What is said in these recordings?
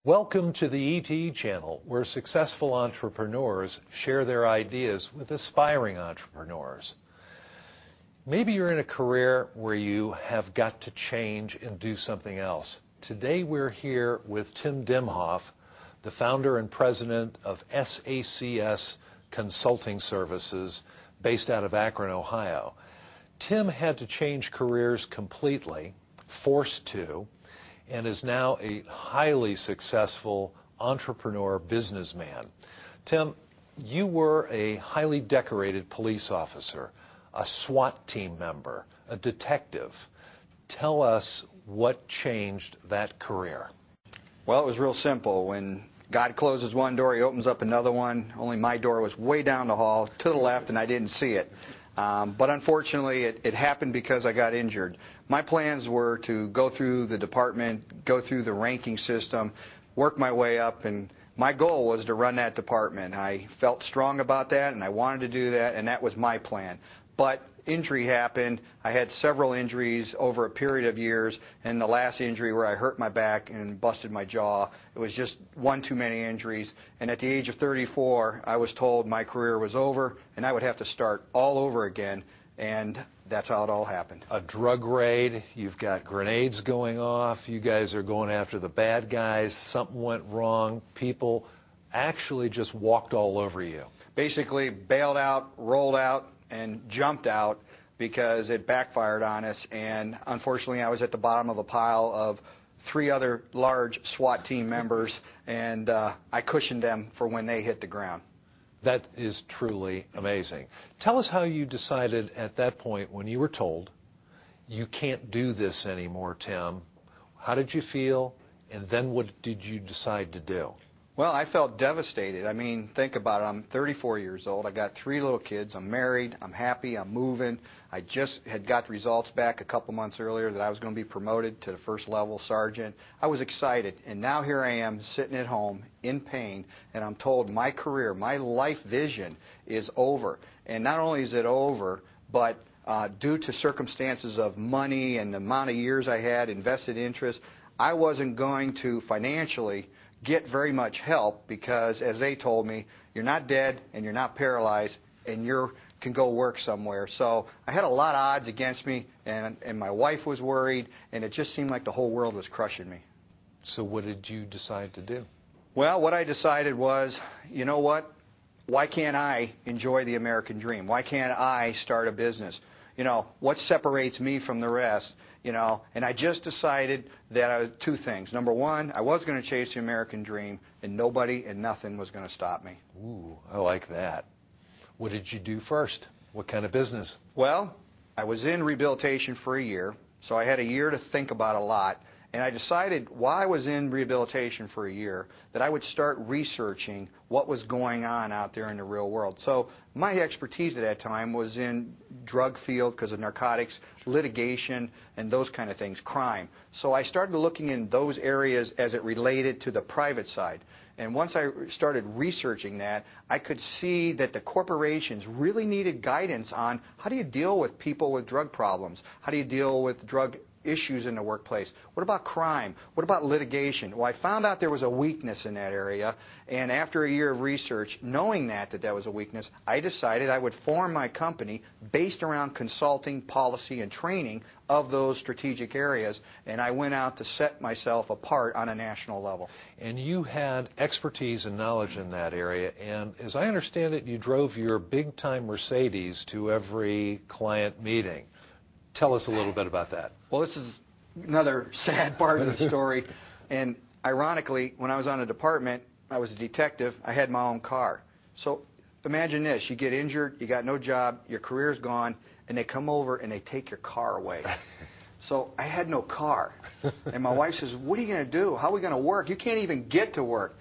Welcome to the e2e channel, where successful entrepreneurs share their ideas with aspiring entrepreneurs. Maybe you're in a career where you have got to change and do something else. Today we're here with Tim Dimoff, the founder and president of SACS Consulting Services based out of Akron, Ohio. Tim had to change careers completely, forced to, and is now a highly successful entrepreneur businessman. Tim, you were a highly decorated police officer, a SWAT team member, a detective. Tell us what changed that career. Well, it was real simple. When God closes one door, He opens up another one. Only my door was way down the hall to the left, and I didn't see it. But unfortunately, it happened because I got injured. My plans were to go through the department, go through the ranking system, work my way up, and my goal was to run that department. I felt strong about that, and I wanted to do that, and that was my plan. But injury happened. I had several injuries over a period of years, and the last injury where I hurt my back and busted my jaw, it was just one too many injuries. And at the age of 34, I was told my career was over, and I would have to start all over again, and that's how it all happened. A drug raid, you've got grenades going off, you guys are going after the bad guys, something went wrong, people actually just walked all over you. Basically bailed out, rolled out, and jumped out because it backfired on us, and unfortunately I was at the bottom of a pile of 3 other large SWAT team members, and I cushioned them for when they hit the ground. That is truly amazing. Tell us how you decided at that point when you were told you can't do this anymore, Tim. How did you feel, and then what did you decide to do? Well, I felt devastated. I mean, think about it. I'm 34 years old. I got 3 little kids. I'm married. I'm happy. I'm moving. I just had got results back a couple months earlier that I was going to be promoted to the first level sergeant. I was excited. And now here I am sitting at home in pain, and I'm told my career, my life vision is over. And not only is it over, but due to circumstances of money and the amount of years I had, invested interest, I wasn't going to financially get very much help because, as they told me, you're not dead and you're not paralyzed and you can go work somewhere. So I had a lot of odds against me, and my wife was worried, and it just seemed like the whole world was crushing me. So what did you decide to do? Well, what I decided was, you know what? Why can't I enjoy the American dream? Why can't I start a business? You know, what separates me from the rest? You know, and I just decided that 2 things. Number one, I was going to chase the American dream, and nobody and nothing was going to stop me. Ooh, I like that. What did you do first? What kind of business? Well, I was in rehabilitation for a year, so I had a year to think about a lot. And I decided while I was in rehabilitation for a year that I would start researching what was going on out there in the real world. So my expertise at that time was in drug field because of narcotics, litigation, and those kind of things, crime. So I started looking in those areas as it related to the private side. And once I started researching that, I could see that the corporations really needed guidance on how do you deal with people with drug problems? How do you deal with drug issues in the workplace? What about crime? What about litigation? Well, I found out there was a weakness in that area, and after a year of research, knowing that was a weakness, I decided I would form my company based around consulting, policy, and training of those strategic areas, and I went out to set myself apart on a national level. And you had expertise and knowledge in that area, and as I understand it, you drove your big-time Mercedes to every client meeting. Tell us a little bit about that. Well, this is another sad part of the story. And ironically, when I was on a department, I was a detective, I had my own car. So imagine this, you get injured, you got no job, your career's gone, and they come over and they take your car away. So I had no car. And my wife says, what are you going to do? How are we going to work? You can't even get to work.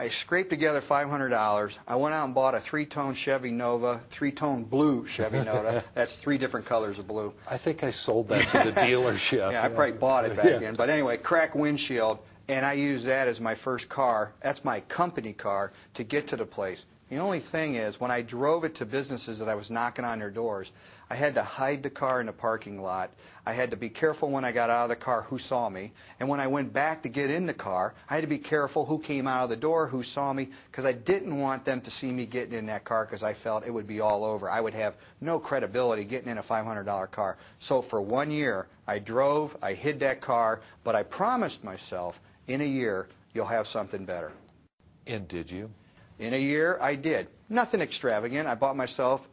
I scraped together $500. I went out and bought a 3-tone Chevy Nova, 3-tone blue Chevy Nova. That's 3 different colors of blue. I think I sold that to the dealership. Yeah, I probably bought it back then. But anyway, cracked windshield, and I used that as my first car. That's my company car to get to the place. The only thing is, when I drove it to businesses that I was knocking on their doors, I had to hide the car in the parking lot. I had to be careful when I got out of the car who saw me. And when I went back to get in the car, I had to be careful who came out of the door, who saw me, because I didn't want them to see me getting in that car because I felt it would be all over. I would have no credibility getting in a $500 car. So for 1 year, I drove, I hid that car, but I promised myself, in a year, you'll have something better. And did you? In a year, I did. Nothing extravagant. I bought myself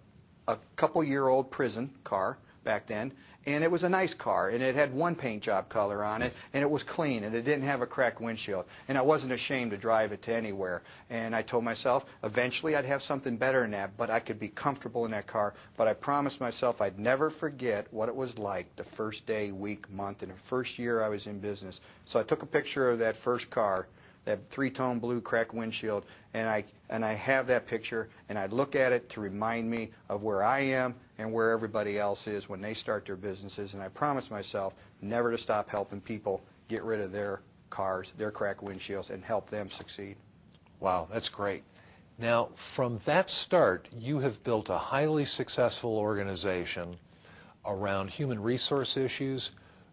a couple-year-old prison car back then, and it was a nice car, and it had one paint job color on it, and it was clean, and it didn't have a cracked windshield, and I wasn't ashamed to drive it to anywhere. And I told myself eventually I'd have something better than that, but I could be comfortable in that car. But I promised myself I'd never forget what it was like the first day, week, month, and the first year I was in business. So I took a picture of that first car, that three-tone blue cracked windshield, and I have that picture, and I look at it to remind me of where I am and where everybody else is when they start their businesses. And I promise myself never to stop helping people get rid of their cars, their cracked windshields, and help them succeed. Wow, that's great. Now, from that start, you have built a highly successful organization around human resource issues,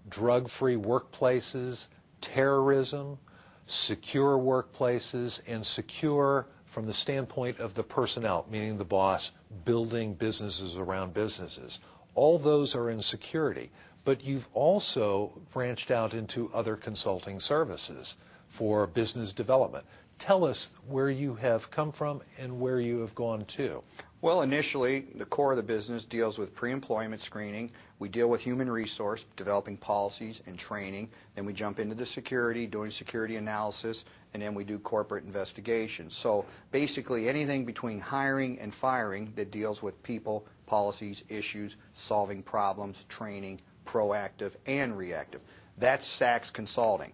drug-free workplaces, terrorism, secure workplaces, and secure from the standpoint of the personnel, meaning the boss, building businesses around businesses. All those are in security. But you've also branched out into other consulting services for business development. Tell us where you have come from and where you have gone to. Well, initially, the core of the business deals with pre-employment screening. We deal with human resource, developing policies and training. Then we jump into the security, doing security analysis, and then we do corporate investigations. So basically anything between hiring and firing that deals with people, policies, issues, solving problems, training, proactive and reactive. That's Sachs Consulting.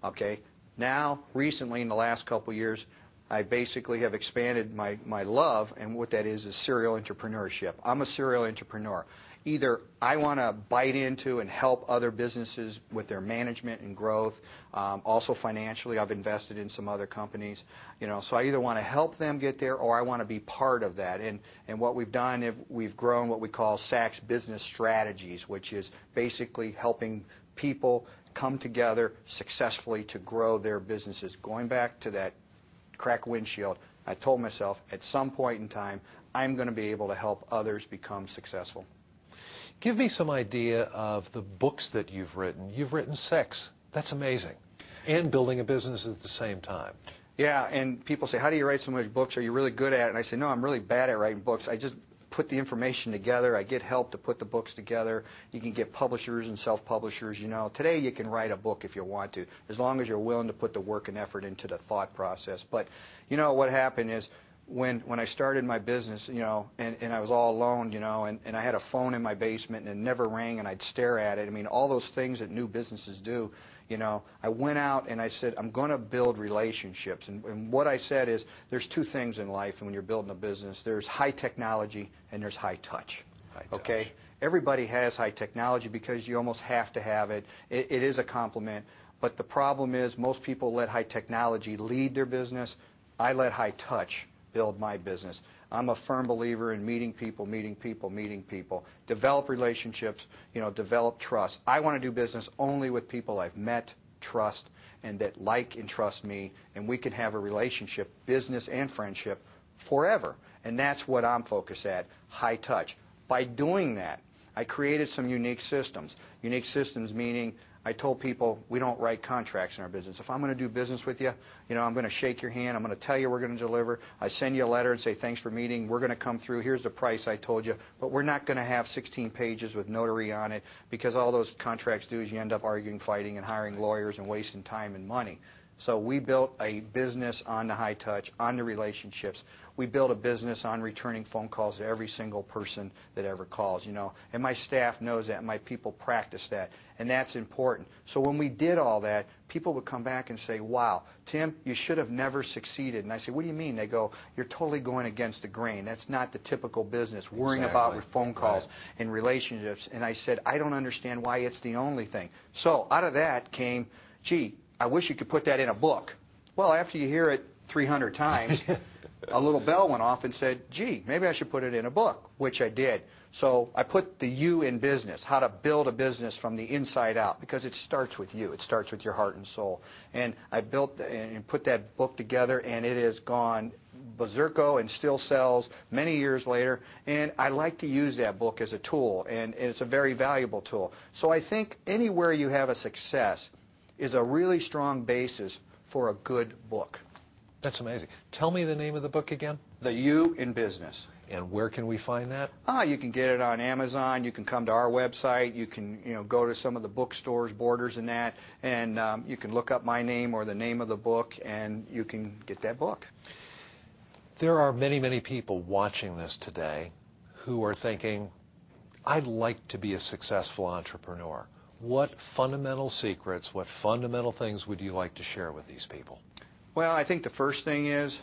Okay. Now, recently, in the last couple of years, I basically have expanded my love, and what that is serial entrepreneurship. I'm a serial entrepreneur. Either I want to bite into and help other businesses with their management and growth. Also financially, I've invested in some other companies. So I either want to help them get there, or I want to be part of that. And what we've done is we've grown what we call Sachs Business Strategies, which is basically helping people come together successfully to grow their businesses. Going back to that cracked windshield, I told myself at some point in time I'm going to be able to help others become successful. Give me some idea of the books that you've written. You've written 6. That's amazing. And building a business at the same time. Yeah, and people say, how do you write so many books? Are you really good at it? And I say, no, I'm really bad at writing books. I just put the information together. I get help to put the books together. You can get publishers and self-publishers. Today you can write a book if you want to, as long as you're willing to put the work and effort into the thought process. But what happened is when I started my business, and I was all alone, and I had a phone in my basement and it never rang, and I'd stare at it. I mean, all those things that new businesses do. I went out and I said, I'm going to build relationships. And what I said is there's 2 things in life when you're building a business. There's high technology and there's high touch. Okay? Everybody has high technology because you almost have to have it. It is a compliment. But the problem is most people let high technology lead their business. I let high touch build my business. I'm a firm believer in meeting people, develop relationships, develop trust. I want to do business only with people I've met, trust, and that like and trust me, and we can have a relationship, business and friendship, forever. And that's what I'm focused at, high touch. By doing that, I created some unique systems. Unique systems meaning I told people we don't write contracts in our business. If I'm going to do business with you, I'm going to shake your hand. I'm going to tell you we're going to deliver. I send you a letter and say, thanks for meeting. We're going to come through. Here's the price I told you. But we're not going to have 16 pages with notary on it, because all those contracts do is you end up arguing, fighting, and hiring lawyers and wasting time and money. So we built a business on the high touch, on the relationships. We built a business on returning phone calls to every single person that ever calls, And my staff knows that, and my people practice that, and that's important. So when we did all that, people would come back and say, wow, Tim, you should have never succeeded. And I say, what do you mean? They go, you're totally going against the grain. That's not the typical business, worrying about phone calls and relationships. And I said, I don't understand why it's the only thing. So out of that came, gee, I wish you could put that in a book. Well, after you hear it 300 times, a little bell went off and said, gee, maybe I should put it in a book, which I did. So I put the you in business, how to build a business from the inside out, because it starts with you. It starts with your heart and soul. And I built and put that book together, and it has gone berserko and still sells many years later. And I like to use that book as a tool, and it's a very valuable tool. So I think anywhere you have a success is a really strong basis for a good book. That's amazing. Tell me the name of the book again. The You in Business. And where can we find that? You can get it on Amazon. You can come to our website. You can go to some of the bookstores, Borders, and that, and you can look up my name or the name of the book, and you can get that book. There are many, many people watching this today who are thinking, I'd like to be a successful entrepreneur. What fundamental secrets, what fundamental things would you like to share with these people? Well, I think the first thing is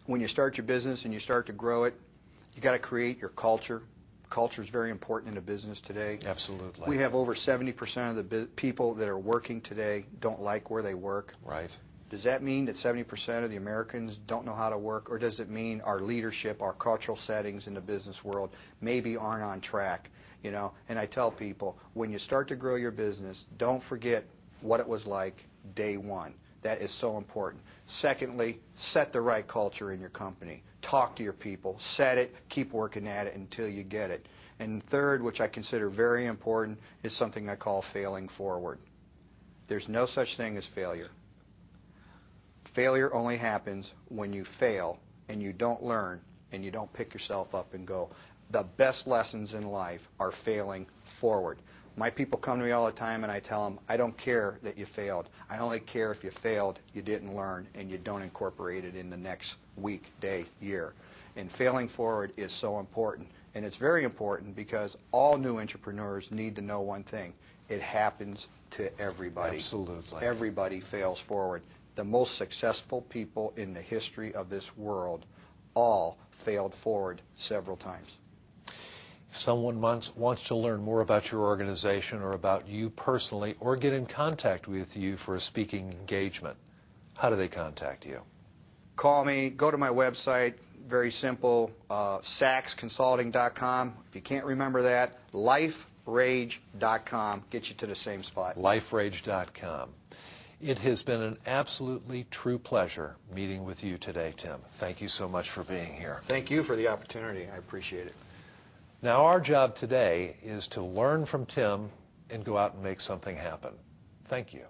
when you start your business and you start to grow it, you got to create your culture. Culture is very important in a business today. Absolutely. We have over 70% of the people that are working today don't like where they work. Right. Does that mean that 70% of the Americans don't know how to work, or does it mean our leadership, our cultural settings in the business world maybe aren't on track? And I tell people, when you start to grow your business, don't forget what it was like day one. That is so important. Secondly, set the right culture in your company. Talk to your people. Set it. Keep working at it until you get it. And third, which I consider very important, is something I call failing forward. There's no such thing as failure. Failure only happens when you fail and you don't learn and you don't pick yourself up and go. The best lessons in life are failing forward. My people come to me all the time and I tell them, I don't care that you failed. I only care if you failed, you didn't learn, and you don't incorporate it in the next week, day, year. And failing forward is so important. And it's very important because all new entrepreneurs need to know one thing. It happens to everybody. Absolutely. Everybody fails forward. The most successful people in the history of this world all failed forward several times. If someone wants to learn more about your organization or about you personally, or get in contact with you for a speaking engagement, how do they contact you? Call me. Go to my website. Very simple, saxconsulting.com. If you can't remember that, liferage.com. Get you to the same spot. Liferage.com. It has been an absolutely true pleasure meeting with you today, Tim. Thank you so much for being here. Thank you for the opportunity. I appreciate it. Now, our job today is to learn from Tim and go out and make something happen. Thank you.